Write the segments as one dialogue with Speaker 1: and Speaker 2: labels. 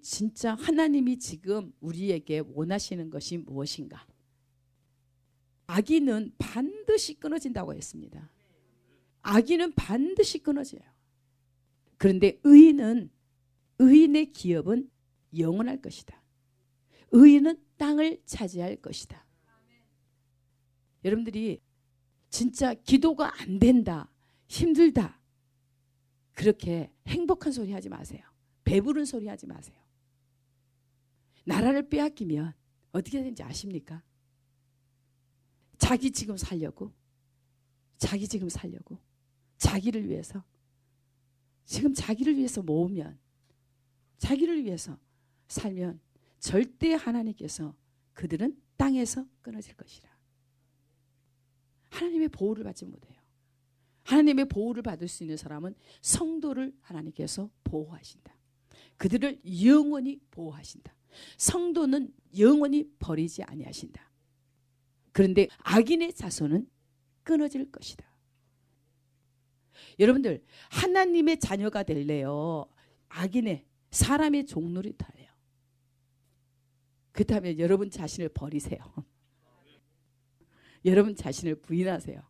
Speaker 1: 진짜 하나님이 지금 우리에게 원하시는 것이 무엇인가? 악인은 반드시 끊어진다고 했습니다. 악인은 반드시 끊어져요. 그런데 의인의 기업은 영원할 것이다. 의인은 땅을 차지할 것이다. 여러분들이 진짜 기도가 안 된다, 힘들다, 그렇게 행복한 소리 하지 마세요. 배부른 소리 하지 마세요. 나라를 빼앗기면 어떻게 되는지 아십니까? 자기 지금 살려고, 자기를 위해서, 지금 자기를 위해서 모으면, 자기를 위해서 살면 절대 하나님께서 그들은 땅에서 끊어질 것이라. 하나님의 보호를 받지 못해요. 하나님의 보호를 받을 수 있는 사람은 성도를 하나님께서 보호하신다. 그들을 영원히 보호하신다. 성도는 영원히 버리지 아니하신다. 그런데 악인의 자손은 끊어질 것이다. 여러분들, 하나님의 자녀가 될래요? 악인의 사람의 종노릇하래요. 그렇다면 여러분 자신을 버리세요. 여러분 자신을 부인하세요.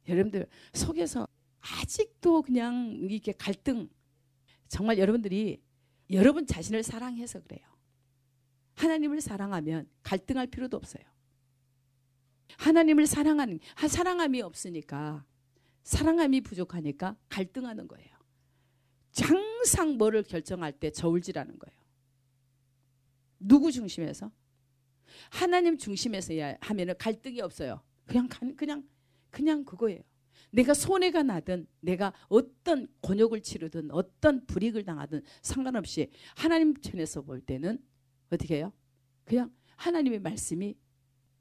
Speaker 1: 여러분들 속에서 아직도 그냥 이렇게 갈등, 정말 여러분들이 여러분 자신을 사랑해서 그래요. 하나님을 사랑하면 갈등할 필요도 없어요. 하나님을 사랑함이 없으니까, 사랑함이 부족하니까 갈등하는 거예요. 항상 뭐를 결정할 때 저울질하는 거예요. 누구 중심에서? 하나님 중심에서 하면은 갈등이 없어요. 그냥 그거예요. 내가 손해가 나든 내가 어떤 곤욕을 치르든 어떤 불이익을 당하든 상관없이 하나님 편에서 볼 때는 어떻게 해요? 그냥 하나님의 말씀이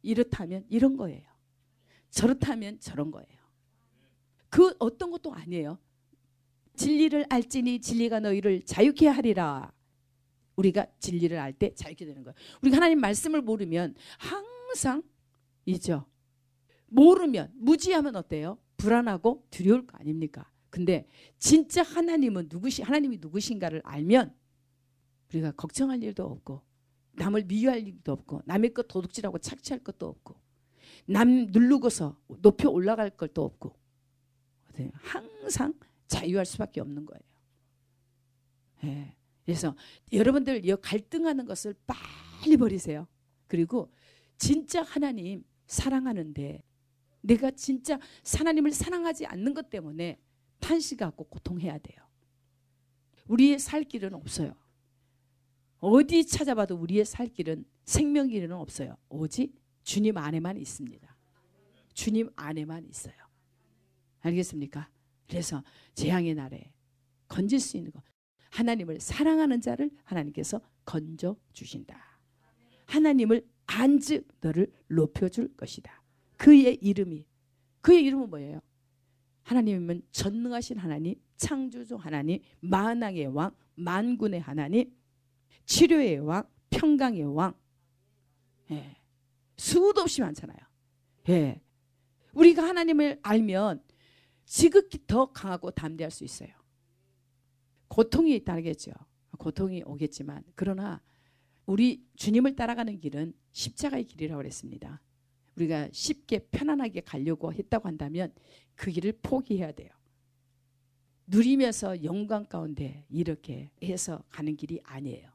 Speaker 1: 이렇다면 이런 거예요. 저렇다면 저런 거예요. 그 어떤 것도 아니에요. 진리를 알지니 진리가 너희를 자유케 하리라. 우리가 진리를 알 때 자유케 되는 거예요. 우리가 하나님 말씀을 모르면 항상 있죠. 모르면, 무지하면 어때요? 불안하고 두려울 거 아닙니까? 근데 진짜 하나님이 누구신가를 알면 우리가 걱정할 일도 없고, 남을 미워할 일도 없고, 남의 것 도둑질하고 착취할 것도 없고, 남 누르고서 높여 올라갈 것도 없고, 항상 자유할 수밖에 없는 거예요. 예. 그래서 여러분들 갈등하는 것을 빨리 버리세요. 그리고 진짜 하나님 사랑하는데 내가 진짜 하나님을 사랑하지 않는 것 때문에 탄식하고 고통해야 돼요. 우리의 살 길은 없어요. 어디 찾아봐도 우리의 살 길은, 생명 길은 없어요. 오직 주님 안에만 있습니다. 주님 안에만 있어요. 알겠습니까? 그래서 재앙의 날에 건질 수 있는 것, 하나님을 사랑하는 자를 하나님께서 건져 주신다. 하나님을 안즉 너를 높여줄 것이다. 그의 이름은 뭐예요? 하나님은 전능하신 하나님, 창조주 하나님, 만왕의 왕, 만군의 하나님, 치료의 왕, 평강의 왕. 예. 수도 없이 많잖아요. 예. 우리가 하나님을 알면 지극히 더 강하고 담대할 수 있어요. 고통이 따르겠죠. 고통이 오겠지만, 그러나 우리 주님을 따라가는 길은 십자가의 길이라고 그랬습니다. 우리가 쉽게 편안하게 가려고 했다고 한다면 그 길을 포기해야 돼요. 누리면서 영광 가운데 이렇게 해서 가는 길이 아니에요.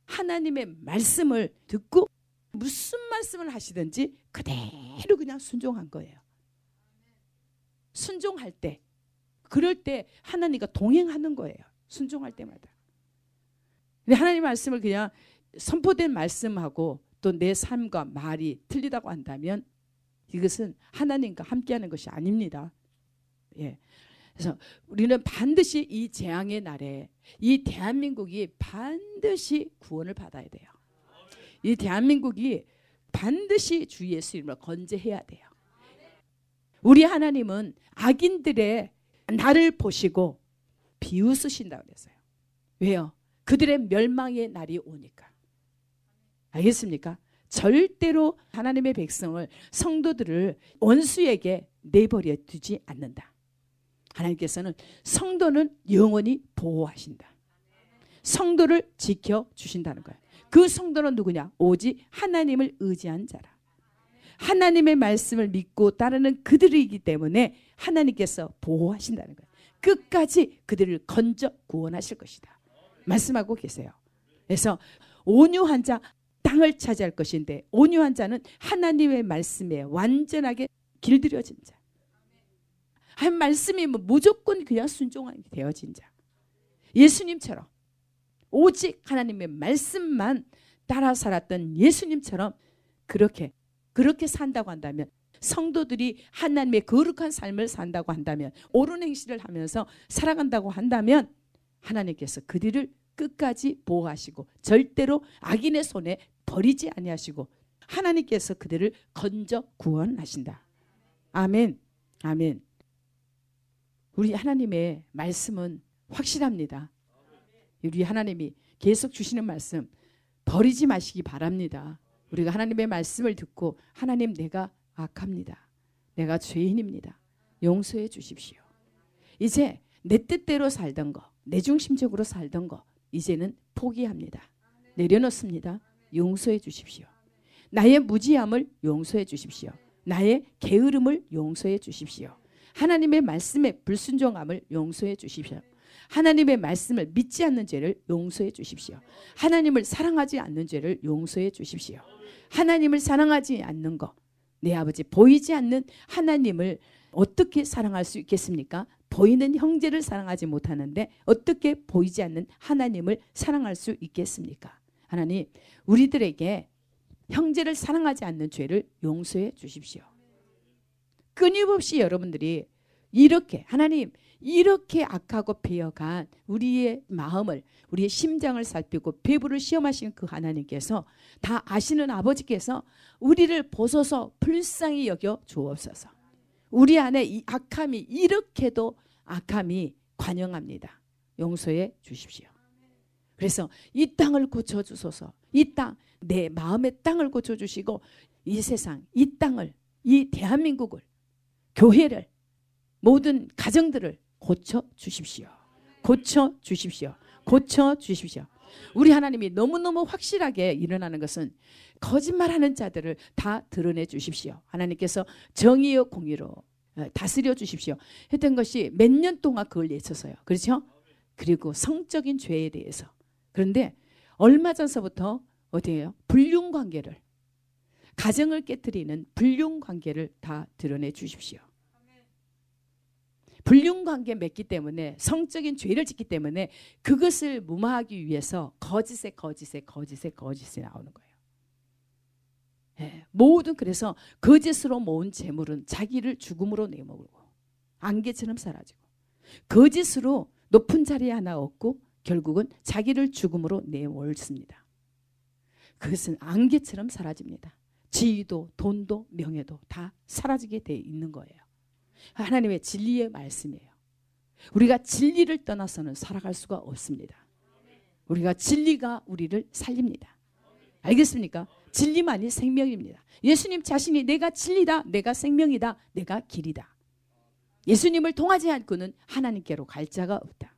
Speaker 1: 하나님의 말씀을 듣고 무슨 말씀을 하시든지 그대로 그냥 순종한 거예요. 순종할 때, 그럴 때 하나님과 동행하는 거예요. 순종할 때마다. 근데 하나님 말씀을 그냥 선포된 말씀하고 또 내 삶과 말이 틀리다고 한다면 이것은 하나님과 함께하는 것이 아닙니다. 예. 그래서 우리는 반드시 이 재앙의 날에 이 대한민국이 반드시 구원을 받아야 돼요. 이 대한민국이 반드시 주 예수 이름으로 건재해야 돼요. 우리 하나님은 악인들의 날을 보시고 비웃으신다고 그랬어요. 왜요? 그들의 멸망의 날이 오니까. 알겠습니까? 절대로 하나님의 백성을, 성도들을 원수에게 내버려 두지 않는다. 하나님께서는 성도는 영원히 보호하신다. 성도를 지켜주신다는 거예요. 그 성도는 누구냐? 오직 하나님을 의지한 자라. 하나님의 말씀을 믿고 따르는 그들이기 때문에 하나님께서 보호하신다는 거예요. 끝까지 그들을 건져 구원하실 것이다. 말씀하고 계세요. 그래서 온유한 자 땅을 차지할 것인데, 온유한 자는 하나님의 말씀에 완전하게 길들여진 자. 한 말씀이 무조건 그냥 순종하게 되어진 자. 예수님처럼 오직 하나님의 말씀만 따라 살았던 예수님처럼 그렇게 산다고 한다면, 성도들이 하나님의 거룩한 삶을 산다고 한다면, 옳은 행실을 하면서 살아간다고 한다면 하나님께서 그들을 끝까지 보호하시고 절대로 악인의 손에 버리지 아니하시고 하나님께서 그들을 건져 구원하신다. 아멘. 아멘. 우리 하나님의 말씀은 확실합니다. 우리 하나님이 계속 주시는 말씀 버리지 마시기 바랍니다. 우리가 하나님의 말씀을 듣고, 하나님 내가 악합니다. 내가 죄인입니다. 용서해 주십시오. 이제 내 뜻대로 살던 거, 내 중심적으로 살던 거 이제는 포기합니다. 내려놓습니다. 용서해 주십시오. 나의 무지함을 용서해 주십시오. 나의 게으름을 용서해 주십시오. 하나님의 말씀에 불순종함을 용서해 주십시오. 하나님의 말씀을 믿지 않는 죄를 용서해 주십시오. 하나님을 사랑하지 않는 죄를 용서해 주십시오. 하나님을 사랑하지 않는 것, 내 아버지 보이지 않는 하나님을 어떻게 사랑할 수 있겠습니까? 보이는 형제를 사랑하지 못하는데 어떻게 보이지 않는 하나님을 사랑할 수 있겠습니까? 하나님, 우리들에게 형제를 사랑하지 않는 죄를 용서해 주십시오. 끊임없이 여러분들이 이렇게, 하나님 이렇게 악하고 배어간 우리의 마음을, 우리의 심장을 살피고 배부를 시험하시는 그 하나님께서, 다 아시는 아버지께서 우리를 보소서 불쌍히 여겨 주옵소서. 우리 안에 이 악함이, 이렇게도 악함이 관영합니다. 용서해 주십시오. 그래서 이 땅을 고쳐주소서. 이 땅, 내 마음의 땅을 고쳐주시고 이 세상, 이 땅을, 이 대한민국을, 교회를, 모든 가정들을 고쳐주십시오. 고쳐주십시오. 고쳐주십시오. 우리 하나님이 너무너무 확실하게 일어나는 것은 거짓말하는 자들을 다 드러내 주십시오. 하나님께서 정의와 공의로 다스려 주십시오 했던 것이 몇 년 동안 그걸 외쳤어요. 그렇죠? 그리고 성적인 죄에 대해서. 그런데 얼마 전서부터 어디예요? 불륜관계를, 가정을 깨뜨리는 불륜관계를 다 드러내 주십시오. 불륜관계 맺기 때문에, 성적인 죄를 짓기 때문에 그것을 무마하기 위해서 거짓에 나오는 거예요. 예, 모든, 그래서 거짓으로 모은 재물은 자기를 죽음으로 내몰고 안개처럼 사라지고, 거짓으로 높은 자리에 하나 얻고 결국은 자기를 죽음으로 내몰습니다. 그것은 안개처럼 사라집니다. 지위도 돈도 명예도 다 사라지게 돼 있는 거예요. 하나님의 진리의 말씀이에요. 우리가 진리를 떠나서는 살아갈 수가 없습니다. 우리가 진리가 우리를 살립니다. 알겠습니까? 진리만이 생명입니다. 예수님 자신이 내가 진리다, 내가 생명이다, 내가 길이다. 예수님을 통하지 않고는 하나님께로 갈 자가 없다.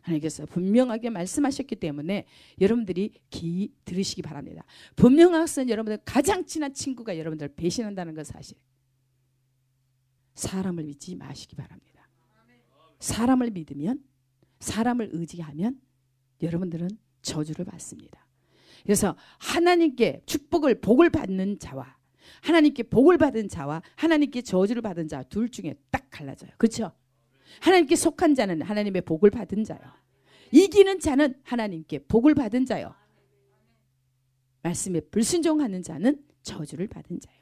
Speaker 1: 하나님께서 분명하게 말씀하셨기 때문에 여러분들이 귀 들으시기 바랍니다. 분명하선 여러분들 가장 친한 친구가 여러분들 배신한다는 것 사실. 사람을 믿지 마시기 바랍니다. 사람을 믿으면, 사람을 의지하면 여러분들은 저주를 받습니다. 그래서 하나님께 축복을, 복을 받는 자와, 하나님께 복을 받은 자와 하나님께 저주를 받은 자 둘 중에 딱 갈라져요. 그렇죠? 하나님께 속한 자는 하나님의 복을 받은 자요. 이기는 자는 하나님께 복을 받은 자요. 말씀에 불순종하는 자는 저주를 받은 자요.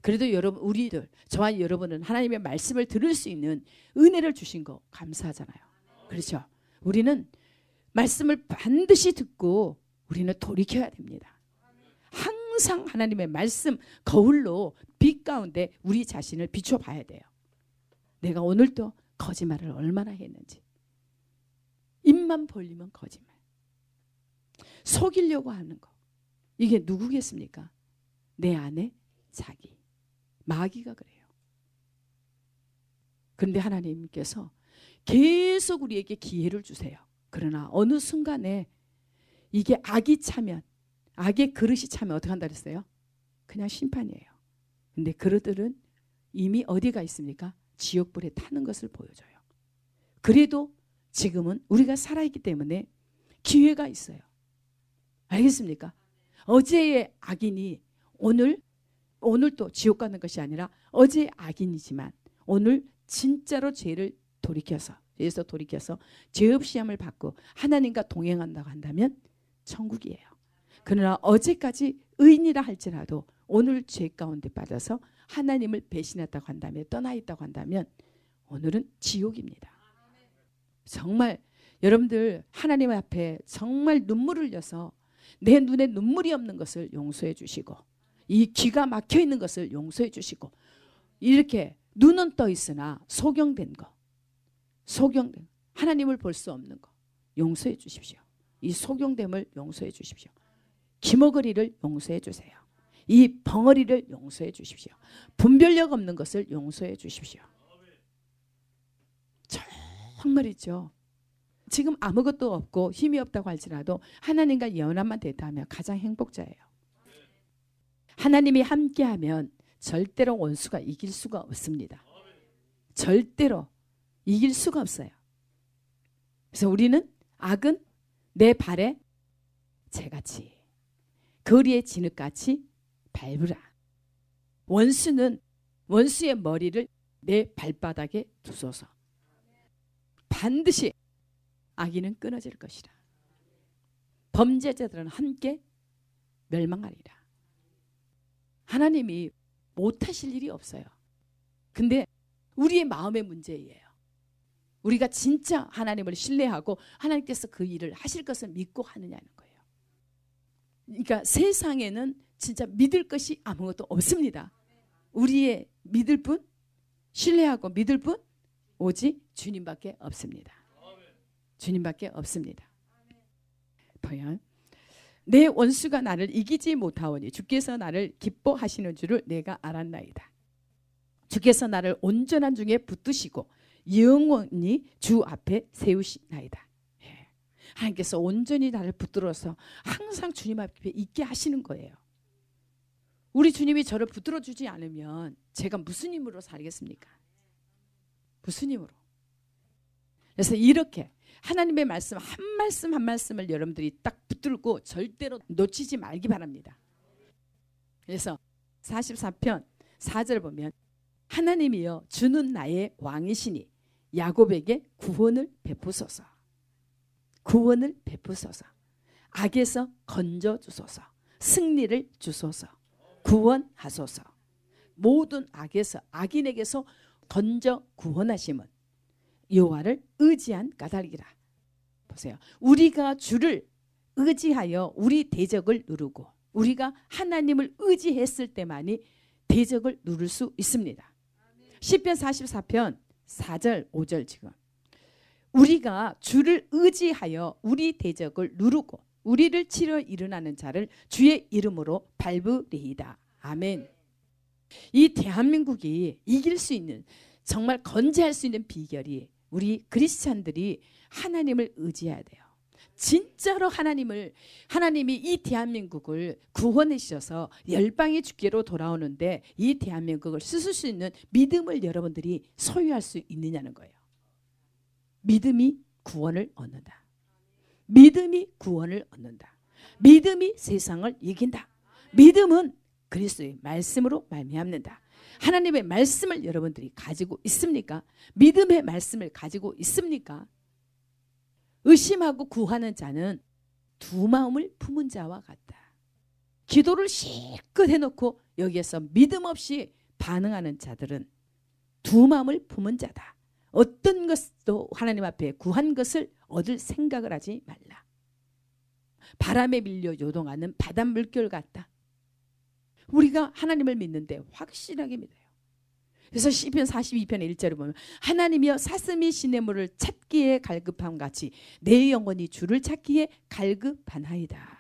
Speaker 1: 그래도 여러분, 우리들, 저와 여러분은 하나님의 말씀을 들을 수 있는 은혜를 주신 거 감사하잖아요. 그렇죠? 우리는 말씀을 반드시 듣고 우리는 돌이켜야 됩니다. 항상 하나님의 말씀 거울로 빛 가운데 우리 자신을 비춰봐야 돼요. 내가 오늘도 거짓말을 얼마나 했는지. 입만 벌리면 거짓말. 속이려고 하는 거. 이게 누구겠습니까? 내 안에 자기. 마귀가 그래요. 그런데 하나님께서 계속 우리에게 기회를 주세요. 그러나 어느 순간에 이게 악이 차면, 악의 그릇이 차면 어떻게 한다 그랬어요? 그냥 심판이에요. 근데 그릇들은 이미 어디가 있습니까? 지옥불에 타는 것을 보여줘요. 그래도 지금은 우리가 살아있기 때문에 기회가 있어요. 알겠습니까? 어제의 악인이 오늘 또 지옥 가는 것이 아니라 어제의 악인이지만 오늘 진짜로 죄를 돌이켜서 죄 없이 함을 받고 하나님과 동행한다고 한다면 천국이에요. 그러나 어제까지 의인이라 할지라도 오늘 죄 가운데 빠져서 하나님을 배신했다고 한다면, 떠나 있다고 한다면 오늘은 지옥입니다. 정말 여러분들 하나님 앞에 정말 눈물을 흘려서 내 눈에 눈물이 없는 것을 용서해 주시고, 이 귀가 막혀 있는 것을 용서해 주시고, 이렇게 눈은 떠 있으나 소경된 거, 하나님을 볼 수 없는 거 용서해 주십시오. 이 소경됨을 용서해 주십시오. 기머거리를 용서해 주세요. 이 벙어리를 용서해 주십시오. 분별력 없는 것을 용서해 주십시오. 정말이죠. 지금 아무것도 없고 힘이 없다고 할지라도 하나님과 연합만 됐다면 가장 행복자예요. 하나님이 함께하면 절대로 원수가 이길 수가 없습니다. 절대로 이길 수가 없어요. 그래서 우리는 악은 내 발에 재같이, 거리에 진흙같이 밟으라. 원수의 머리를 내 발바닥에 두소서. 반드시 악인은 끊어질 것이라. 범죄자들은 함께 멸망하리라. 하나님이 못하실 일이 없어요. 근데 우리의 마음의 문제예요. 우리가 진짜 하나님을 신뢰하고 하나님께서 그 일을 하실 것을 믿고 하느냐는 거예요. 그러니까 세상에는 진짜 믿을 것이 아무것도 없습니다. 우리의 믿을 분, 신뢰하고 믿을 분 오직 주님밖에 없습니다. 주님밖에 없습니다. 보여? 내 원수가 나를 이기지 못하오니 주께서 나를 기뻐하시는 줄을 내가 알았나이다. 주께서 나를 온전한 중에 붙드시고 영원히 주 앞에 세우시나이다. 하나님께서 온전히 나를 붙들어서 항상 주님 앞에 있게 하시는 거예요. 우리 주님이 저를 붙들어 주지 않으면 제가 무슨 힘으로 살겠습니까? 무슨 힘으로? 그래서 이렇게 하나님의 말씀 한 말씀을 여러분들이 딱 붙들고 절대로 놓치지 말기 바랍니다. 그래서 44편 4절 보면 하나님이여 주는 나의 왕이시니 야곱에게 구원을 베푸소서. 구원을 베푸소서. 악에서 건져주소서. 승리를 주소서. 구원하소서. 모든 악에서, 악인에게서 건져 구원하심은 여호와를 의지한 까닭이라. 보세요. 우리가 주를 의지하여 우리 대적을 누르고 우리가 하나님을 의지했을 때만이 대적을 누를 수 있습니다. 시편 44편 4절 5절 지금 우리가 주를 의지하여 우리 대적을 누르고 우리를 치러 일어나는 자를 주의 이름으로 밟으리이다. 아멘. 이 대한민국이 이길 수 있는, 정말 건재할 수 있는 비결이 우리 크리스찬들이 하나님을 의지해야 돼요. 진짜로 하나님이 이 대한민국을 구원해 주셔서 열방의 주께로 돌아오는데 이 대한민국을 쓰실 수 있는 믿음을 여러분들이 소유할 수 있느냐는 거예요. 믿음이 구원을 얻는다. 믿음이 구원을 얻는다. 믿음이 세상을 이긴다. 믿음은 그리스도의 말씀으로 말미암는다. 하나님의 말씀을 여러분들이 가지고 있습니까? 믿음의 말씀을 가지고 있습니까? 의심하고 구하는 자는 두 마음을 품은 자와 같다. 기도를 실컷 해놓고 여기에서 믿음 없이 반응하는 자들은 두 마음을 품은 자다. 어떤 것도 하나님 앞에 구한 것을 얻을 생각을 하지 말라. 바람에 밀려 요동하는 바닷물결 같다. 우리가 하나님을 믿는데 확실하게 믿어요. 그래서 시편 42편의 1절을 보면 하나님이여 사슴이 시냇물을 찾기에 갈급함 같이 내 영혼이 주를 찾기에 갈급하나이다.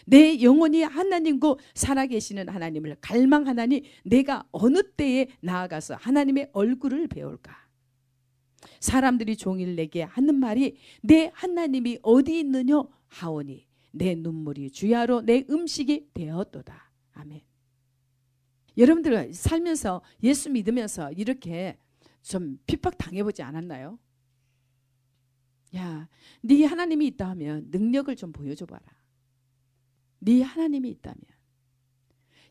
Speaker 1: 내 영혼이 하나님고 살아계시는 하나님을 갈망하나니 내가 어느 때에 나아가서 하나님의 얼굴을 배울까? 사람들이 종일 내게 하는 말이 내 하나님이 어디 있느냐 하오니 내 눈물이 주야로 내 음식이 되었도다. 아멘. 여러분들 살면서 예수 믿으면서 이렇게 좀 핍박 당해보지 않았나요? 야, 네 하나님이 있다 하면 능력을 좀 보여줘봐라. 네 하나님이 있다면.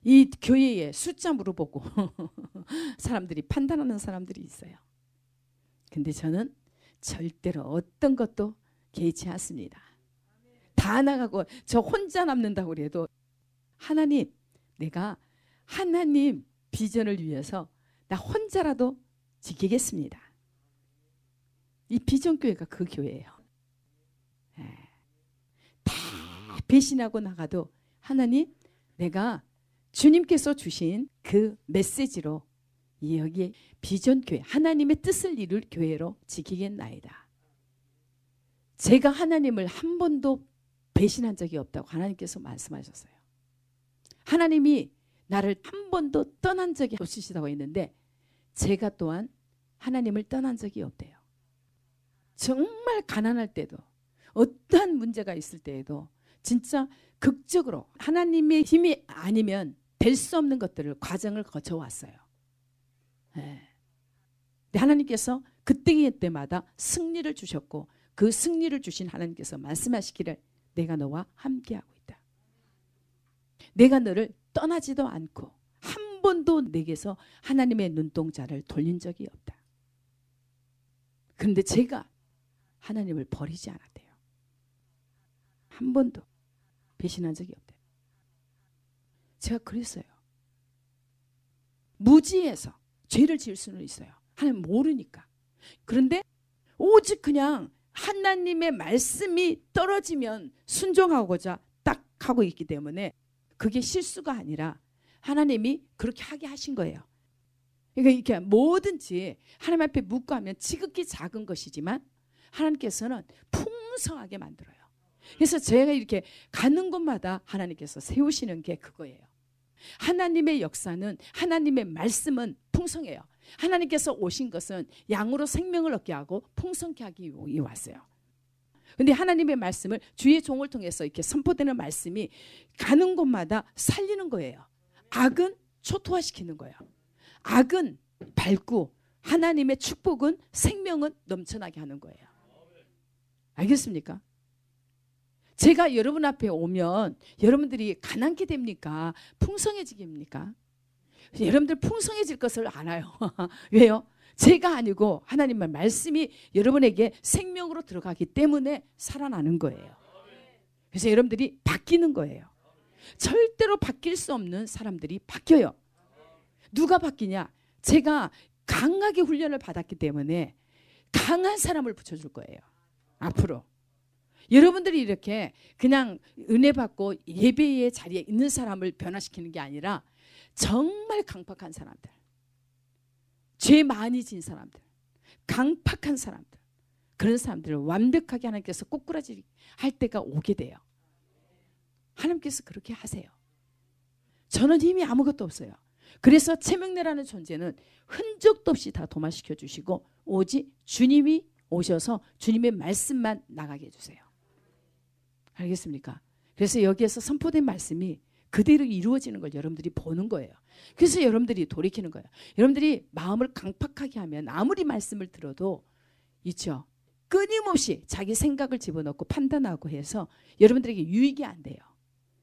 Speaker 1: 이 교회에 숫자 물어보고 사람들이 판단하는 사람들이 있어요. 근데 저는 절대로 어떤 것도 개의치 않습니다. 다 나가고 저 혼자 남는다고 그래도 하나님, 내가 하나님 비전을 위해서 나 혼자라도 지키겠습니다. 이 비전교회가 그 교회예요. 다 배신하고 나가도 하나님, 내가 주님께서 주신 그 메시지로 여기 비전교회 하나님의 뜻을 이룰 교회로 지키겠나이다. 제가 하나님을 한 번도 배신한 적이 없다고 하나님께서 말씀하셨어요. 하나님이 나를 한 번도 떠난 적이 없으시다고 했는데 제가 또한 하나님을 떠난 적이 없대요. 정말 가난할 때도 어떠한 문제가 있을 때에도 진짜 극적으로 하나님의 힘이 아니면 될 수 없는 것들을 과정을 거쳐왔어요. 네. 하나님께서 그때마다 승리를 주셨고 그 승리를 주신 하나님께서 말씀하시기를 내가 너와 함께하고 있다. 내가 너를 떠나지도 않고 한 번도 내게서 하나님의 눈동자를 돌린 적이 없다. 그런데 제가 하나님을 버리지 않았대요. 한 번도 배신한 적이 없대요. 제가 그랬어요. 무지해서 죄를 지을 수는 있어요. 하나님 모르니까. 그런데 오직 그냥 하나님의 말씀이 떨어지면 순종하고자 딱 하고 있기 때문에 그게 실수가 아니라 하나님이 그렇게 하게 하신 거예요. 그러니까 이렇게 뭐든지 하나님 앞에 묻고 하면 지극히 작은 것이지만 하나님께서는 풍성하게 만들어요. 그래서 제가 이렇게 가는 곳마다 하나님께서 세우시는 게 그거예요. 하나님의 역사는 하나님의 말씀은 풍성해요. 하나님께서 오신 것은 양으로 생명을 얻게 하고 풍성케 하기 위해 왔어요. 근데 하나님의 말씀을 주의 종을 통해서 이렇게 선포되는 말씀이 가는 곳마다 살리는 거예요. 악은 초토화시키는 거예요. 악은 밝고 하나님의 축복은 생명은 넘쳐나게 하는 거예요. 알겠습니까? 제가 여러분 앞에 오면 여러분들이 가난케 됩니까? 풍성해지겠습니까? 여러분들 풍성해질 것을 알아요. 왜요? 제가 아니고 하나님의 말씀이 여러분에게 생명으로 들어가기 때문에 살아나는 거예요. 그래서 여러분들이 바뀌는 거예요. 절대로 바뀔 수 없는 사람들이 바뀌어요. 누가 바뀌냐? 제가 강하게 훈련을 받았기 때문에 강한 사람을 붙여줄 거예요. 앞으로. 여러분들이 이렇게 그냥 은혜 받고 예배의 자리에 있는 사람을 변화시키는 게 아니라 정말 강팍한 사람들, 죄 많이 진 사람들, 강팍한 사람들, 그런 사람들을 완벽하게 하나님께서 꼬꾸라지 할 때가 오게 돼요. 하나님께서 그렇게 하세요. 저는 힘이 아무것도 없어요. 그래서 최명래라는 존재는 흔적도 없이 다 도마시켜 주시고 오직 주님이 오셔서 주님의 말씀만 나가게 해주세요. 알겠습니까? 그래서 여기에서 선포된 말씀이 그대로 이루어지는 걸 여러분들이 보는 거예요. 그래서 여러분들이 돌이키는 거예요. 여러분들이 마음을 강팍하게 하면 아무리 말씀을 들어도 있죠. 끊임없이 자기 생각을 집어넣고 판단하고 해서 여러분들에게 유익이 안 돼요.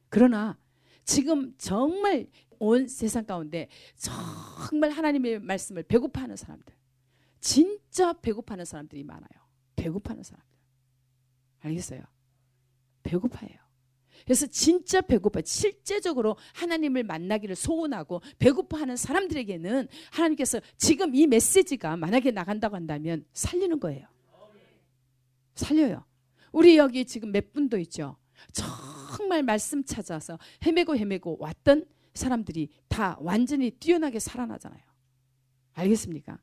Speaker 1: 그러나 지금 정말 온 세상 가운데 정말 하나님의 말씀을 배고파하는 사람들, 진짜 배고파하는 사람들이 많아요. 배고파하는 사람들. 알겠어요? 배고파요. 그래서 진짜 배고파, 실제적으로 하나님을 만나기를 소원하고 배고파하는 사람들에게는 하나님께서 지금 이 메시지가 만약에 나간다고 한다면 살리는 거예요. 살려요. 우리 여기 지금 몇 분도 있죠. 정말 말씀 찾아서 헤매고 왔던 사람들이 다 완전히 뛰어나게 살아나잖아요. 알겠습니까?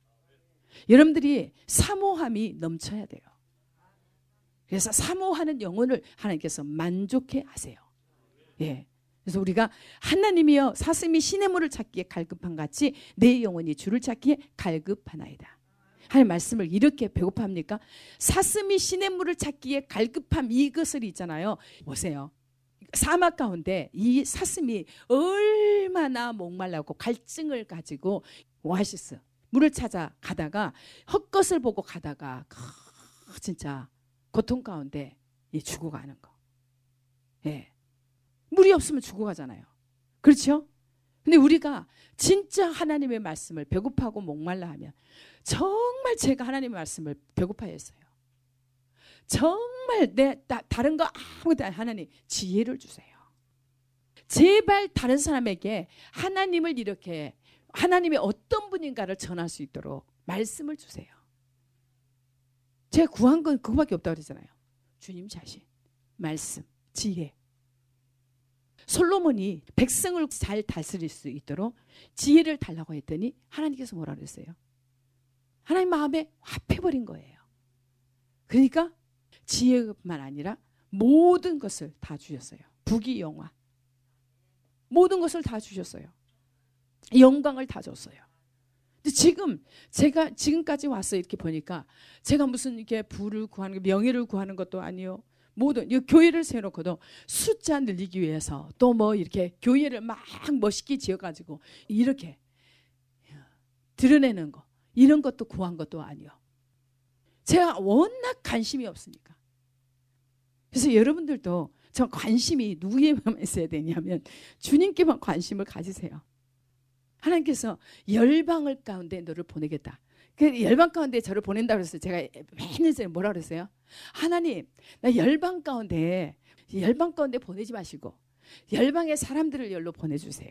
Speaker 1: 여러분들이 사모함이 넘쳐야 돼요. 그래서 사모하는 영혼을 하나님께서 만족해 하세요. 예. 그래서 우리가 하나님이여 사슴이 시냇물을 찾기에 갈급한 같이 내 영혼이 주를 찾기에 갈급하나이다. 하나님 말씀을 이렇게 배고파합니까? 사슴이 시냇물을 찾기에 갈급함 이것을 있잖아요. 보세요. 사막 가운데 이 사슴이 얼마나 목말라고 갈증을 가지고 오아시스 물을 찾아 가다가 헛것을 보고 가다가 진짜 고통 가운데 죽어가는 거. 예. 물이 없으면 죽어가잖아요. 그렇죠? 근데 우리가 진짜 하나님의 말씀을 배고파하고 목말라 하면 정말 제가 하나님의 말씀을 배고파했어요. 정말 다른 거 아무것도 아니에요. 하나님 지혜를 주세요. 제발 다른 사람에게 하나님을 이렇게 하나님의 어떤 분인가를 전할 수 있도록 말씀을 주세요. 제가 구한 건 그거밖에 없다고 그러잖아요. 주님 자신, 말씀, 지혜. 솔로몬이 백성을 잘 다스릴 수 있도록 지혜를 달라고 했더니 하나님께서 뭐라 그랬어요? 하나님 마음에 합해버린 거예요. 그러니까 지혜만 아니라 모든 것을 다 주셨어요. 부귀영화 모든 것을 다 주셨어요. 영광을 다 줬어요. 근데 제가 지금까지 와서 이렇게 보니까 제가 무슨 이렇게 부를 구하는 명예를 구하는 것도 아니요. 모든 교회를 세워놓고도 숫자 늘리기 위해서 또 뭐 이렇게 교회를 막 멋있게 지어가지고 이렇게 드러내는 거 이런 것도 구한 것도 아니요. 제가 워낙 관심이 없으니까. 그래서 여러분들도 저 관심이 누구에게만 있어야 되냐면 주님께만 관심을 가지세요. 하나님께서 열방을 가운데 너를 보내겠다. 그 열방 가운데 저를 보낸다고 해서 제가 매년 전에 뭐라 그랬어요? 하나님, 나 열방 가운데 보내지 마시고 열방의 사람들을 열로 보내주세요.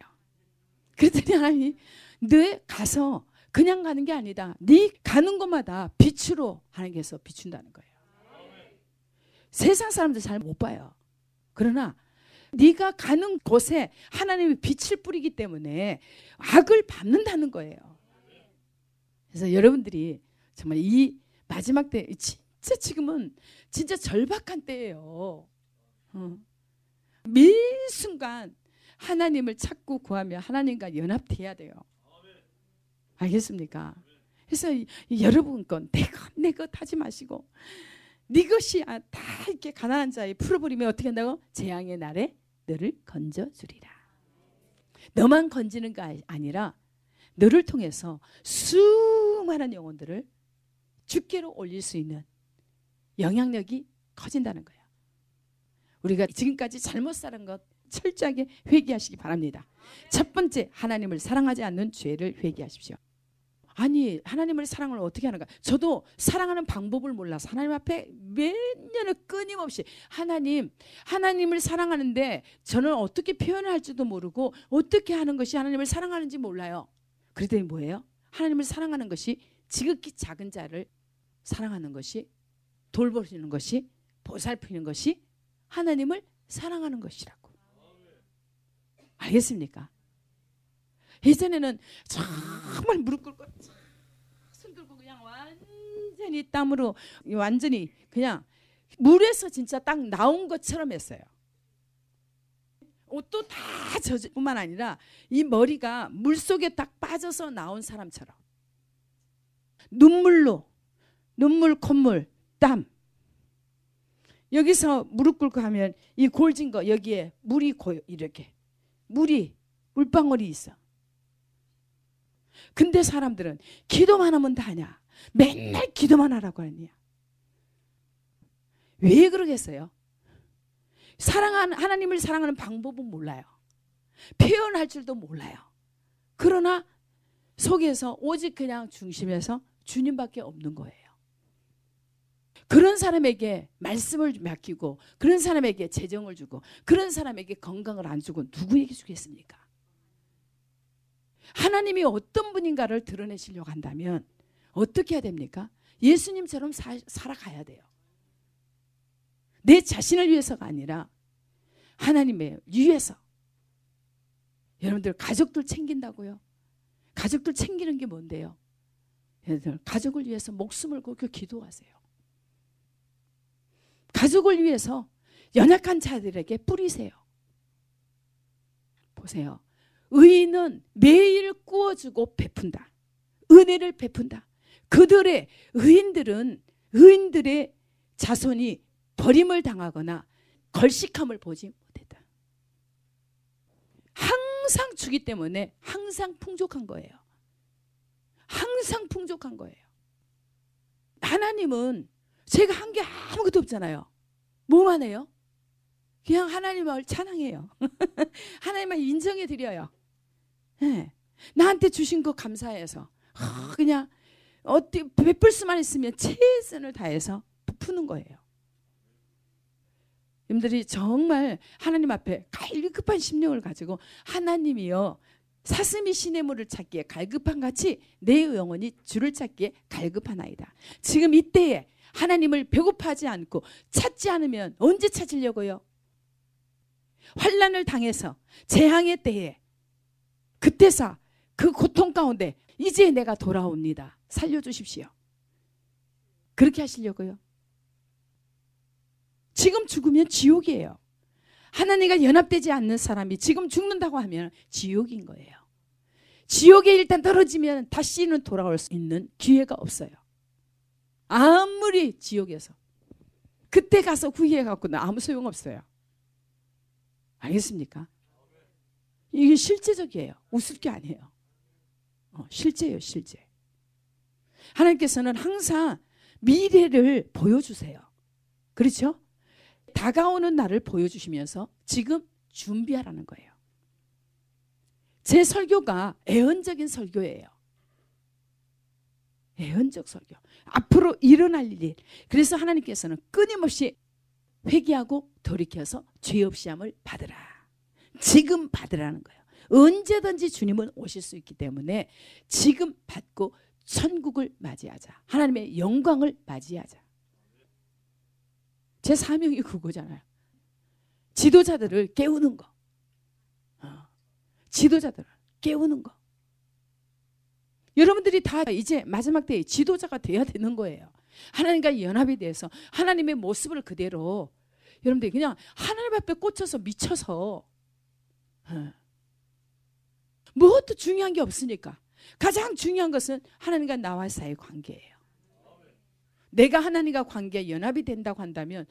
Speaker 1: 그랬더니 하나님이 너 가서 그냥 가는 게 아니다. 네 가는 곳마다 빛으로 하나님께서 비춘다는 거예요. 세상 사람들 잘 못 봐요. 그러나 네가 가는 곳에 하나님의 빛을 뿌리기 때문에 악을 밟는다는 거예요. 그래서 여러분들이 정말 이 마지막 때 진짜 지금은 진짜 절박한 때예요. 매 순간 하나님을 찾고 구하며 하나님과 연합돼야 돼요. 알겠습니까? 그래서 여러분 건 내 것 하지 마시고 네 것이 다 이렇게 가난한 자에 풀어버리면 어떻게 한다고? 재앙의 날에 너를 건져주리라. 너만 건지는 게 아니라 너를 통해서 수많은 영혼들을 주께로 올릴 수 있는 영향력이 커진다는 거예요. 우리가 지금까지 잘못 살은 것 철저하게 회개하시기 바랍니다. 첫 번째, 하나님을 사랑하지 않는 죄를 회개하십시오. 아니 하나님을 사랑을 어떻게 하는가? 저도 사랑하는 방법을 몰라서 하나님 앞에 몇 년을 끊임없이 하나님을 사랑하는데 저는 어떻게 표현을 할지도 모르고 어떻게 하는 것이 하나님을 사랑하는지 몰라요. 그랬더니 뭐예요? 하나님을 사랑하는 것이 지극히 작은 자를 사랑하는 것이 돌보시는 것이 보살피는 것이 하나님을 사랑하는 것이라고. 알겠습니까? 예전에는 정말 무릎 꿇고 손 들고 그냥 완전히 땀으로 완전히 그냥 물에서 진짜 딱 나온 것처럼 했어요. 옷도 다 젖을 뿐만 아니라 이 머리가 물속에 딱 빠져서 나온 사람처럼 눈물, 콧물, 땀. 여기서 무릎 꿇고 하면 이 골진 거 여기에 물이 고여 이렇게 물방울이 있어. 근데 사람들은 기도만 하면 다냐? 맨날 기도만 하라고 하냐? 왜 그러겠어요? 하나님을 사랑하는 방법은 몰라요. 표현할 줄도 몰라요. 그러나 속에서 오직 그냥 중심에서 주님밖에 없는 거예요. 그런 사람에게 말씀을 맡기고 그런 사람에게 재정을 주고 그런 사람에게 건강을 안 주고 누구에게 주겠습니까? 하나님이 어떤 분인가를 드러내시려고 한다면 어떻게 해야 됩니까? 예수님처럼 살아가야 돼요. 내 자신을 위해서가 아니라 하나님을 위해서. 여러분들 가족들 챙긴다고요? 가족들 챙기는 게 뭔데요? 여러분들 가족을 위해서 목숨을 걸고 기도하세요. 가족을 위해서 연약한 자들에게 뿌리세요. 보세요. 의인은 매일 구워주고 베푼다. 은혜를 베푼다. 그들의 의인들의 자손이 버림을 당하거나 걸식함을 보지 못했다. 항상 주기 때문에 항상 풍족한 거예요. 항상 풍족한 거예요. 하나님은 제가 한 게 아무것도 없잖아요. 뭐만 해요? 그냥 하나님을 찬양해요. 하나님을 인정해 드려요. 네. 나한테 주신 거 감사해서 그냥 어떻게 베풀 수만 있으면 최선을 다해서 푸는 거예요. 여러분들이 정말 하나님 앞에 갈급한 심령을 가지고 하나님이여 사슴이 시냇물을 찾기에 갈급한 같이 내 영혼이 주를 찾기에 갈급하나이다. 지금 이때에 하나님을 배고파하지 않고 찾지 않으면 언제 찾으려고요? 환난을 당해서 재앙의 때에 그때서 그 고통 가운데 이제 내가 돌아옵니다. 살려주십시오. 그렇게 하시려고요? 지금 죽으면 지옥이에요. 하나님과 연합되지 않는 사람이 지금 죽는다고 하면 지옥인 거예요. 지옥에 일단 떨어지면 다시는 돌아올 수 있는 기회가 없어요. 아무리 지옥에서 그때 가서 후회해갖고는 아무 소용없어요. 알겠습니까? 이게 실제적이에요. 웃을 게 아니에요. 실제예요, 실제. 하나님께서는 항상 미래를 보여주세요. 그렇죠? 다가오는 날을 보여주시면서 지금 준비하라는 거예요. 제 설교가 애언적인 설교예요. 애언적 설교. 앞으로 일어날 일. 그래서 하나님께서는 끊임없이 회개하고 돌이켜서 죄 없이 함을 받으라. 지금 받으라는 거예요. 언제든지 주님은 오실 수 있기 때문에 지금 받고 천국을 맞이하자. 하나님의 영광을 맞이하자. 제 사명이 그거잖아요. 지도자들을 깨우는 거. 지도자들을 깨우는 거. 여러분들이 다 이제 마지막 때에 지도자가 돼야 되는 거예요. 하나님과 연합이 돼서 하나님의 모습을 그대로 여러분들이 그냥 하나님 앞에 꽂혀서 미쳐서 무엇도 중요한 게 없으니까 가장 중요한 것은 하나님과 나와 사이의 관계예요. 내가 하나님과 관계에 연합이 된다고 한다면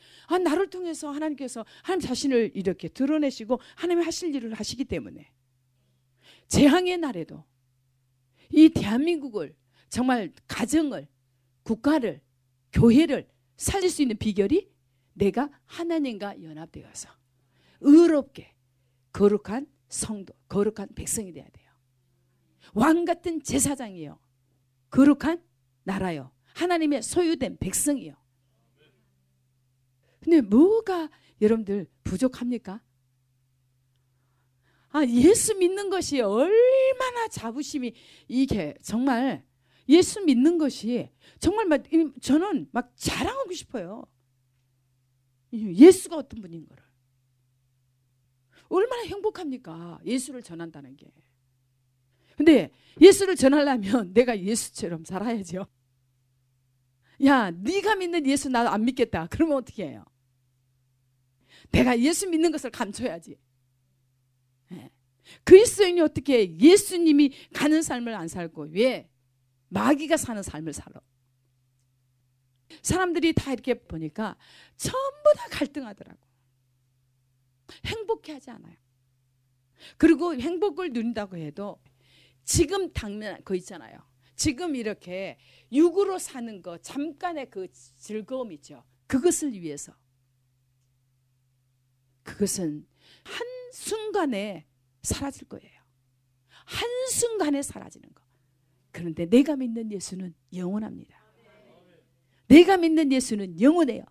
Speaker 1: 나를 통해서 하나님께서 하나님 자신을 이렇게 드러내시고 하나님이 하실 일을 하시기 때문에 재앙의 날에도 이 대한민국을 정말 가정을 국가를 교회를 살릴 수 있는 비결이 내가 하나님과 연합되어서 의롭게 거룩한 성도 거룩한 백성이 돼야 돼요. 왕 같은 제사장이요 거룩한 나라요 하나님의 소유된 백성이요. 근데 뭐가 여러분들 부족합니까? 예수 믿는 것이 얼마나 자부심이 이게 정말 예수 믿는 것이 정말 막 저는 막 자랑하고 싶어요. 예수가 어떤 분인 거를. 얼마나 행복합니까? 예수를 전한다는 게. 근데 예수를 전하려면 내가 예수처럼 살아야죠. 야, 네가 믿는 예수 나 안 믿겠다. 그러면 어떻게 해요? 내가 예수 믿는 것을 감춰야지. 네. 그리스도인이 어떻게 예수님이 가는 삶을 안 살고 왜 마귀가 사는 삶을 살아? 사람들이 다 이렇게 보니까 전부 다 갈등하더라고. 행복해하지 않아요. 그리고 행복을 누린다고 해도 지금 당면 거 있잖아요. 지금 이렇게 육으로 사는 거 잠깐의 그 즐거움 있죠. 그것을 위해서 그것은 한순간에 사라질 거예요. 한순간에 사라지는 거. 그런데 내가 믿는 예수는 영원합니다. 내가 믿는 예수는 영원해요.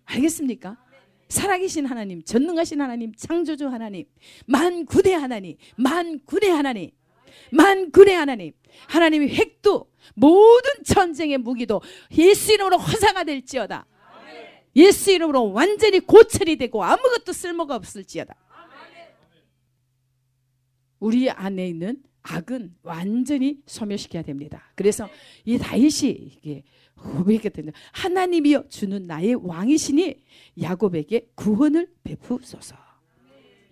Speaker 1: 알겠습니까? 살아계신 하나님, 전능하신 하나님, 창조주 하나님, 만군의 하나님, 만군의 하나님, 만군의 하나님, 하나님의 획도 모든 전쟁의 무기도 예수 이름으로 허사가 될지어다. 예수 이름으로 완전히 고철이 되고 아무것도 쓸모가 없을지어다. 우리 안에 있는 악은 완전히 소멸시켜야 됩니다. 그래서 이 다윗이 이게 고백했거든요. 하나님이여 주는 나의 왕이시니 야곱에게 구원을 베푸소서.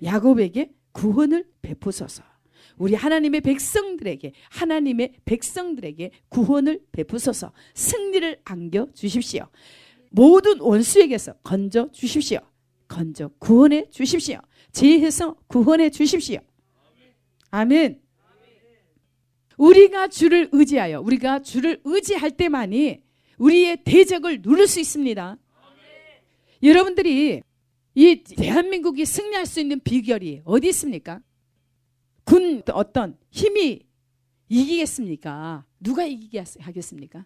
Speaker 1: 야곱에게 구원을 베푸소서. 우리 하나님의 백성들에게 구원을 베푸소서. 승리를 안겨 주십시오. 모든 원수에게서 건져 주십시오. 구원해 주십시오. 지혜에서 구원해 주십시오. 아멘. 우리가 주를 의지할 때만이 우리의 대적을 누를 수 있습니다. 여러분들이 이 대한민국이 승리할 수 있는 비결이 어디 있습니까? 군 어떤 힘이 이기겠습니까? 누가 이기게 하겠습니까?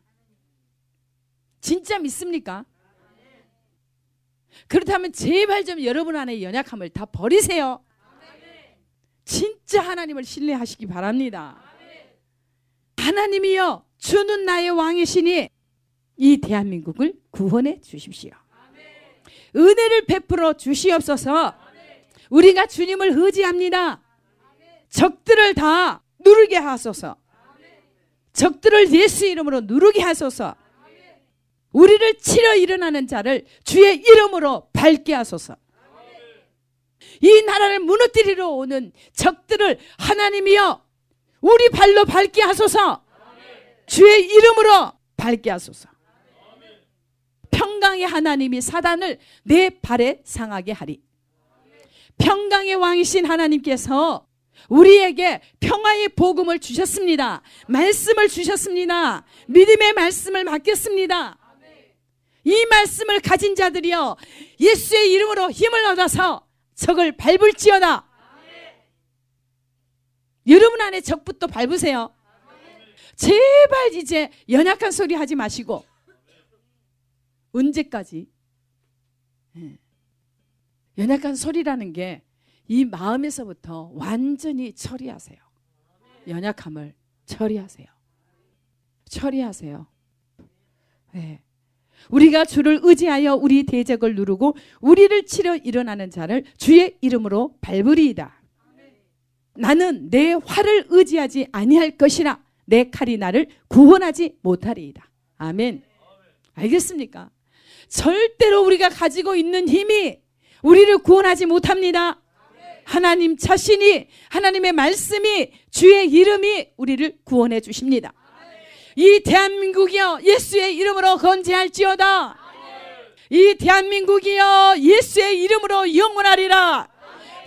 Speaker 1: 진짜 믿습니까? 그렇다면 제발 좀 여러분 안에 연약함을 다 버리세요. 진짜 하나님을 신뢰하시기 바랍니다. 하나님이여, 주는 나의 왕이시니 이 대한민국을 구원해 주십시오. 은혜를 베풀어 주시옵소서. 우리가 주님을 의지합니다. 적들을 다 누르게 하소서. 적들을 예수 이름으로 누르게 하소서. 우리를 치러 일어나는 자를 주의 이름으로 밟게 하소서. 이 나라를 무너뜨리러 오는 적들을 하나님이여 우리 발로 밟게 하소서. 주의 이름으로 밟게 하소서. 평강의 하나님이 사단을 내 발에 상하게 하리. 평강의 왕이신 하나님께서 우리에게 평화의 복음을 주셨습니다. 말씀을 주셨습니다. 믿음의 말씀을 맡겼습니다. 이 말씀을 가진 자들이여 예수의 이름으로 힘을 얻어서 적을 밟을지어다. 여러분 안에 적부터 밟으세요. 제발 이제 연약한 소리 하지 마시고. 언제까지? 연약한 소리라는 게 이 마음에서부터 완전히 처리하세요. 연약함을 처리하세요. 네. 우리가 주를 의지하여 우리 대적을 누르고 우리를 치려 일어나는 자를 주의 이름으로 밟으리이다. 나는 내 활을 의지하지 아니할 것이라 내 칼이 나를 구원하지 못하리이다. 아멘. 알겠습니까? 절대로 우리가 가지고 있는 힘이 우리를 구원하지 못합니다. 하나님 자신이, 하나님의 말씀이, 주의 이름이 우리를 구원해 주십니다. 이 대한민국이여 예수의 이름으로 건재할지어다. 이 대한민국이여 예수의 이름으로 영원하리라.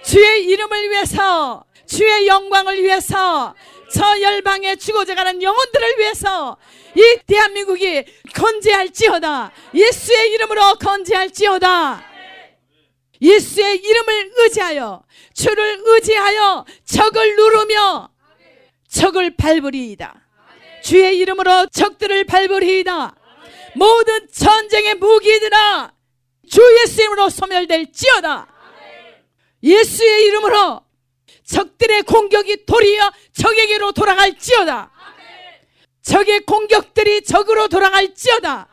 Speaker 1: 주의 이름을 위해서, 주의 영광을 위해서, 저 열방에 죽어져 가는 영혼들을 위해서 이 대한민국이 건재할지어다. 예수의 이름으로 건재할지어다. 예수의 이름을 의지하여, 주를 의지하여 적을 누르며 적을 밟으리이다. 주의 이름으로 적들을 밟으리이다. 모든 전쟁의 무기들아 주 예수 이름으로 소멸될지어다. 예수의 이름으로 적들의 공격이 도리어 적에게로 돌아갈지어다. 적의 공격들이 적으로 돌아갈지어다.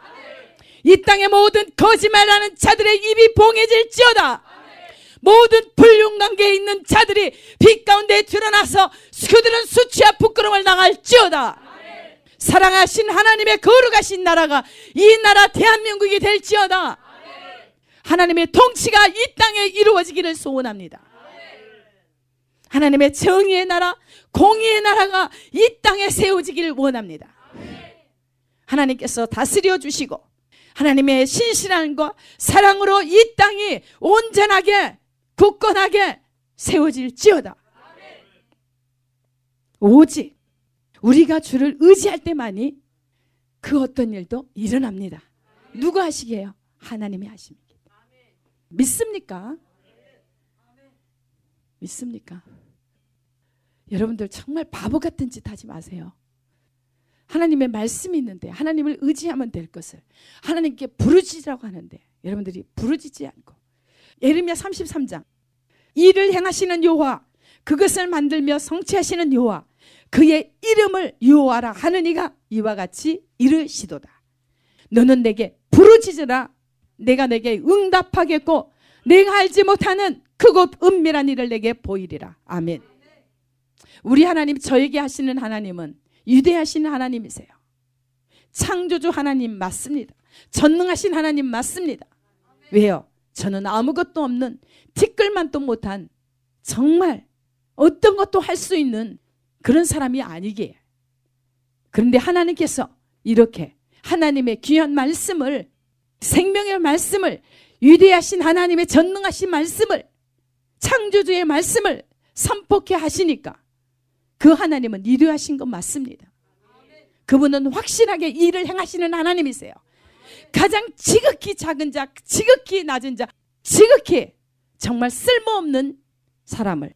Speaker 1: 이 땅의 모든 거짓말하는 자들의 입이 봉해질지어다. 모든 불륜관계에 있는 자들이 빛 가운데 드러나서 그들은 수치와 부끄러움을 당할지어다. 사랑하신 하나님의 거룩하신 나라가 이 나라 대한민국이 될지어다. 하나님의 통치가 이 땅에 이루어지기를 소원합니다. 하나님의 정의의 나라, 공의의 나라가 이 땅에 세워지기를 원합니다. 하나님께서 다스려 주시고 하나님의 신실함과 사랑으로 이 땅이 온전하게 굳건하게 세워질지어다. 오직 우리가 주를 의지할 때만이 그 어떤 일도 일어납니다. 누가 하시게요? 하나님이 하십니다. 믿습니까? 믿습니까? 여러분들 정말 바보 같은 짓 하지 마세요. 하나님의 말씀이 있는데 하나님을 의지하면 될 것을 하나님께 부르짖으라고 하는데 여러분들이 부르짖지 않고, 예레미야 33장 일을 행하시는 여호와, 그것을 만들며 성취하시는 여호와, 그의 이름을 여호와라 하는 이가 이와 같이 이르시도다. 너는 내게 부르짖으라. 내가 내게 응답하겠고 내가 알지 못하는 크고 은밀한 일을 내게 보이리라. 아멘. 우리 하나님, 저에게 하시는 하나님은 위대하신 하나님이세요. 창조주 하나님 맞습니다. 전능하신 하나님 맞습니다. 왜요? 저는 아무것도 없는 티끌만도 못한 정말 어떤 것도 할 수 있는 그런 사람이 아니기에. 그런데 하나님께서 이렇게 하나님의 귀한 말씀을, 생명의 말씀을, 위대하신 하나님의 전능하신 말씀을, 창조주의 말씀을 선포케 하시니까 그 하나님은 위대하신 건 맞습니다. 그분은 확실하게 일을 행하시는 하나님이세요. 가장 지극히 작은 자, 지극히 낮은 자, 지극히 정말 쓸모없는 사람을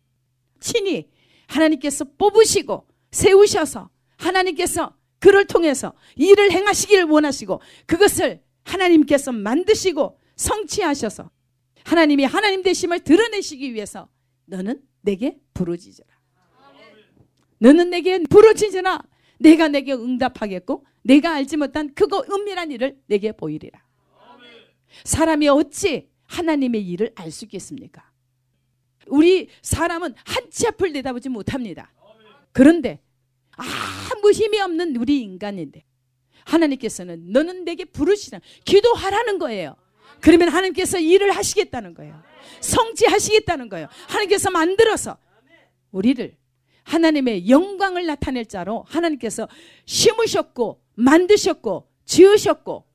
Speaker 1: 친히 하나님께서 뽑으시고 세우셔서 하나님께서 그를 통해서 일을 행하시기를 원하시고 그것을 하나님께서 만드시고 성취하셔서 하나님이 하나님 되심을 드러내시기 위해서 너는 내게 부르짖으라. 너는 내게 부르짖으라. 내가 내게 응답하겠고 내가 알지 못한 크고 은밀한 일을 내게 보이리라. 사람이 어찌 하나님의 일을 알 수 있겠습니까? 우리 사람은 한치 앞을 내다보지 못합니다. 그런데 아무 힘이 없는 우리 인간인데 하나님께서는 너는 내게 부르시라, 기도하라는 거예요. 그러면 하나님께서 일을 하시겠다는 거예요. 성취하시겠다는 거예요. 하나님께서 만들어서 우리를 하나님의 영광을 나타낼 자로 하나님께서 심으셨고 만드셨고 지으셨고,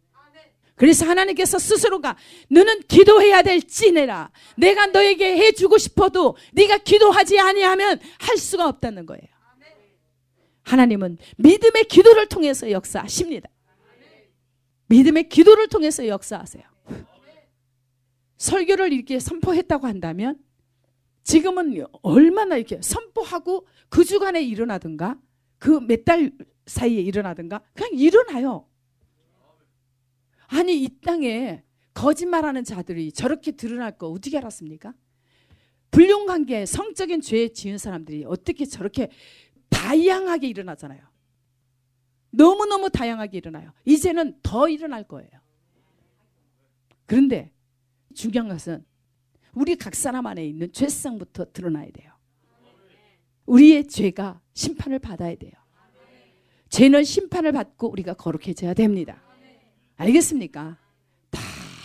Speaker 1: 그래서 하나님께서 스스로가 너는 기도해야 될지내라, 내가 너에게 해주고 싶어도 네가 기도하지 아니하면 할 수가 없다는 거예요. 하나님은 믿음의 기도를 통해서 역사하십니다. 믿음의 기도를 통해서 역사하세요. 설교를 이렇게 선포했다고 한다면 지금은 얼마나 이렇게 선포하고 그 주간에 일어나든가 그 몇 달 사이에 일어나든가 그냥 일어나요. 아니 이 땅에 거짓말하는 자들이 저렇게 드러날 거 어떻게 알았습니까? 불륜관계, 성적인 죄 지은 사람들이 어떻게 저렇게 다양하게 일어나잖아요. 너무너무 다양하게 일어나요. 이제는 더 일어날 거예요. 그런데 중요한 것은 우리 각 사람 안에 있는 죄성부터 드러나야 돼요. 우리의 죄가 심판을 받아야 돼요. 죄는 심판을 받고 우리가 거룩해져야 됩니다. 알겠습니까? 다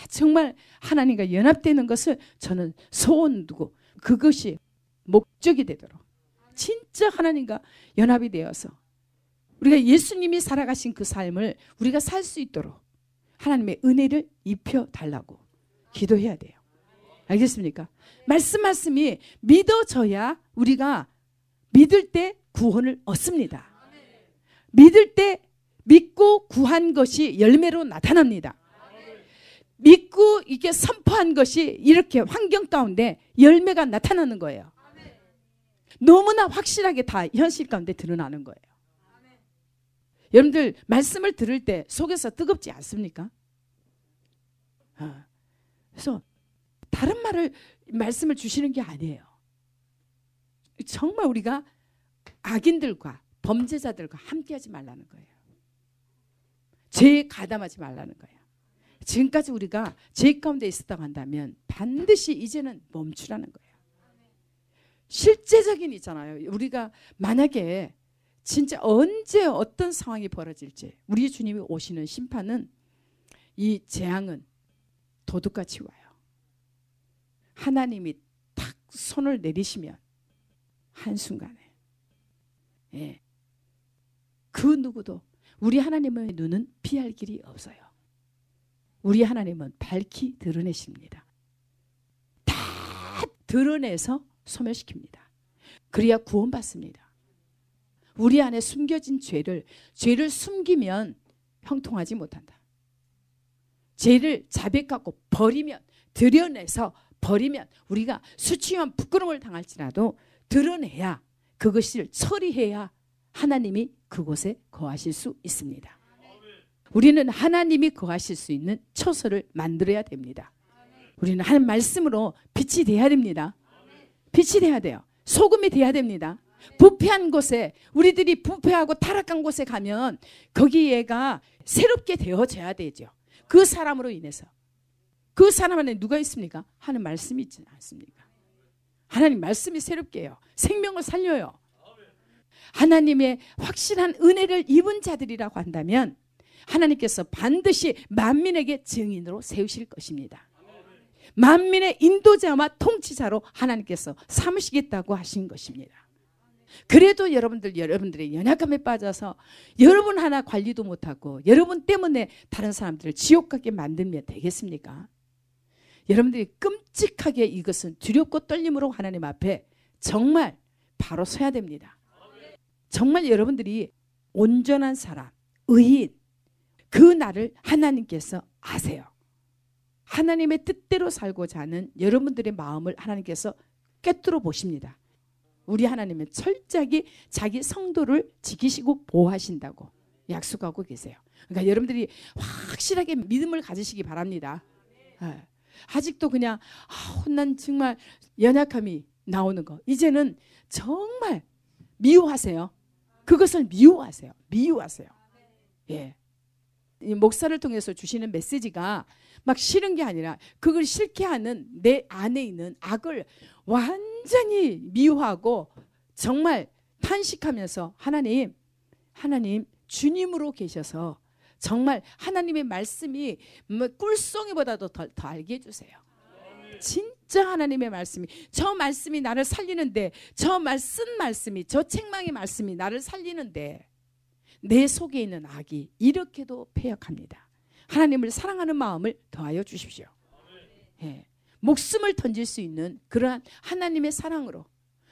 Speaker 1: 정말 하나님과 연합되는 것을 저는 소원 두고 그것이 목적이 되도록 진짜 하나님과 연합이 되어서 우리가 예수님이 살아가신 그 삶을 우리가 살 수 있도록 하나님의 은혜를 입혀달라고 기도해야 돼요. 알겠습니까? 말씀이 믿어져야 우리가 믿을 때 구원을 얻습니다. 믿을 때 믿고 구한 것이 열매로 나타납니다. 믿고 이게 선포한 것이 이렇게 환경 가운데 열매가 나타나는 거예요. 너무나 확실하게 다 현실 가운데 드러나는 거예요. 여러분들 말씀을 들을 때 속에서 뜨겁지 않습니까? 그래서 다른 말씀을 주시는 게 아니에요. 정말 우리가 악인들과 범죄자들과 함께하지 말라는 거예요. 죄에 가담하지 말라는 거예요. 지금까지 우리가 죄 가운데 있었다고 한다면 반드시 이제는 멈추라는 거예요. 실제적인 있잖아요. 우리가 만약에 진짜 언제 어떤 상황이 벌어질지 우리 주님이 오시는 심판은 이 재앙은 도둑같이 와요. 하나님이 탁 손을 내리시면 한순간에 그 누구도 우리 하나님의 눈은 피할 길이 없어요. 우리 하나님은 밝히 드러내십니다. 다 드러내서 소멸시킵니다. 그래야 구원받습니다. 우리 안에 숨겨진 죄를 숨기면 형통하지 못한다. 죄를 자백하고 버리면, 드러내서 버리면 우리가 수치와 부끄러움을 당할지라도 드러내야, 그것을 처리해야 하나님이 그곳에 거하실 수 있습니다. 우리는 하나님이 거하실 수 있는 처소를 만들어야 됩니다. 우리는 하나님 말씀으로 빛이 돼야 됩니다. 빛이 돼야 돼요. 소금이 돼야 됩니다. 부패한 곳에, 우리들이 부패하고 타락한 곳에 가면 거기에가 새롭게 되어져야 되죠. 그 사람으로 인해서. 그 사람 안에 누가 있습니까? 하는 말씀이 있지 않습니까? 하나님 말씀이 새롭게 해요. 생명을 살려요. 하나님의 확실한 은혜를 입은 자들이라고 한다면 하나님께서 반드시 만민에게 증인으로 세우실 것입니다. 만민의 인도자와 통치자로 하나님께서 삼으시겠다고 하신 것입니다. 그래도 여러분들의 연약함에 빠져서 여러분 하나 관리도 못하고 여러분 때문에 다른 사람들을 지옥 가게 만들면 되겠습니까? 여러분들이 끔찍하게 이것은 두렵고 떨림으로 하나님 앞에 정말 바로 서야 됩니다. 정말 여러분들이 온전한 사람, 의인, 그 나를 하나님께서 아세요. 하나님의 뜻대로 살고자 하는 여러분들의 마음을 하나님께서 꿰뚫어 보십니다. 우리 하나님은 철저하게 자기 성도를 지키시고 보호하신다고 약속하고 계세요. 그러니까 여러분들이 확실하게 믿음을 가지시기 바랍니다. 아직도 그냥 난 정말 연약함이 나오는 거 이제는 정말 미워하세요. 그것을 미워하세요. 미워하세요. 예. 이 목사를 통해서 주시는 메시지가 막 싫은 게 아니라 그걸 싫게 하는 내 안에 있는 악을 완전히 미워하고 정말 탄식하면서 하나님 주님으로 계셔서 정말 하나님의 말씀이 꿀송이보다도 더 알게 해주세요. 진짜 하나님의 말씀이 저 말씀이 나를 살리는데 저 말씀이 저 책망의 말씀이 나를 살리는데 내 속에 있는 악이 이렇게도 패역합니다. 하나님을 사랑하는 마음을 더하여 주십시오. 예. 목숨을 던질 수 있는 그러한 하나님의 사랑으로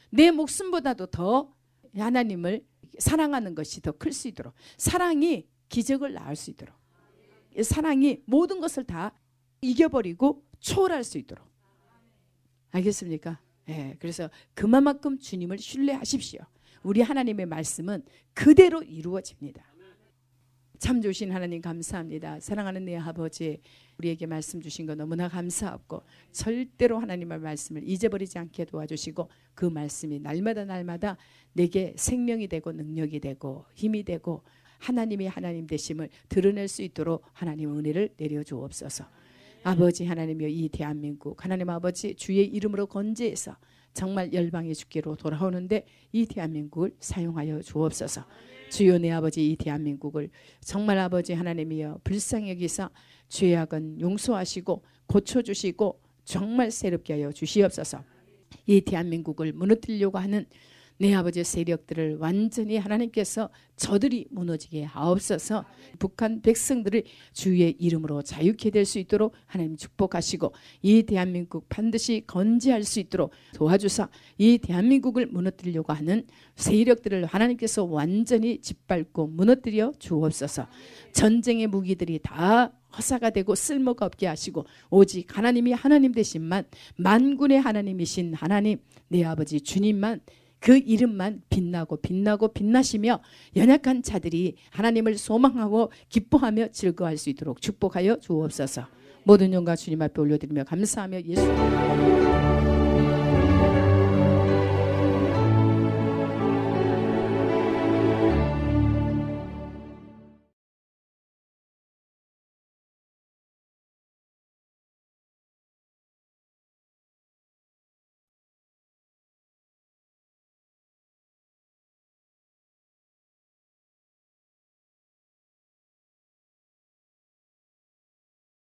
Speaker 1: 내 목숨보다도 더 하나님을 사랑하는 것이 더 클 수 있도록 사랑이 기적을 낳을 수 있도록 사랑이 모든 것을 다 이겨버리고 초월할 수 있도록 알겠습니까? 예, 그래서 그만큼 주님을 신뢰하십시오. 우리 하나님의 말씀은 그대로 이루어집니다. 참 좋으신 하나님 감사합니다. 사랑하는 내 아버지 우리에게 말씀 주신 거 너무나 감사하고 절대로 하나님의 말씀을 잊어버리지 않게 도와주시고 그 말씀이 날마다 내게 생명이 되고 능력이 되고 힘이 되고 하나님이 하나님 되심을 드러낼 수 있도록 하나님의 은혜를 내려주옵소서. 아버지 하나님이여 이 대한민국 하나님 아버지 주의 이름으로 건재해서 정말 열방의 주께로 돌아오는데 이 대한민국을 사용하여 주옵소서. 주여 내 아버지 이 대한민국을 정말 아버지 하나님이여 불쌍히 여기사 죄악은 용서하시고 고쳐주시고 정말 새롭게 하여 주시옵소서. 이 대한민국을 무너뜨리려고 하는 내 아버지의 세력들을 완전히 하나님께서 저들이 무너지게 하옵소서. 북한 백성들을 주의 이름으로 자유케 될 수 있도록 하나님 축복하시고 이 대한민국 반드시 건재할 수 있도록 도와주사 이 대한민국을 무너뜨리려고 하는 세력들을 하나님께서 완전히 짓밟고 무너뜨려 주옵소서. 전쟁의 무기들이 다 허사가 되고 쓸모가 없게 하시고 오직 하나님이 하나님 되신만 만군의 하나님이신 하나님 내 아버지 주님만 그 이름만 빛나시며 연약한 자들이 하나님을 소망하고 기뻐하며 즐거워할 수 있도록 축복하여 주옵소서. 모든 영광 주님 앞에 올려드리며 감사하며 예수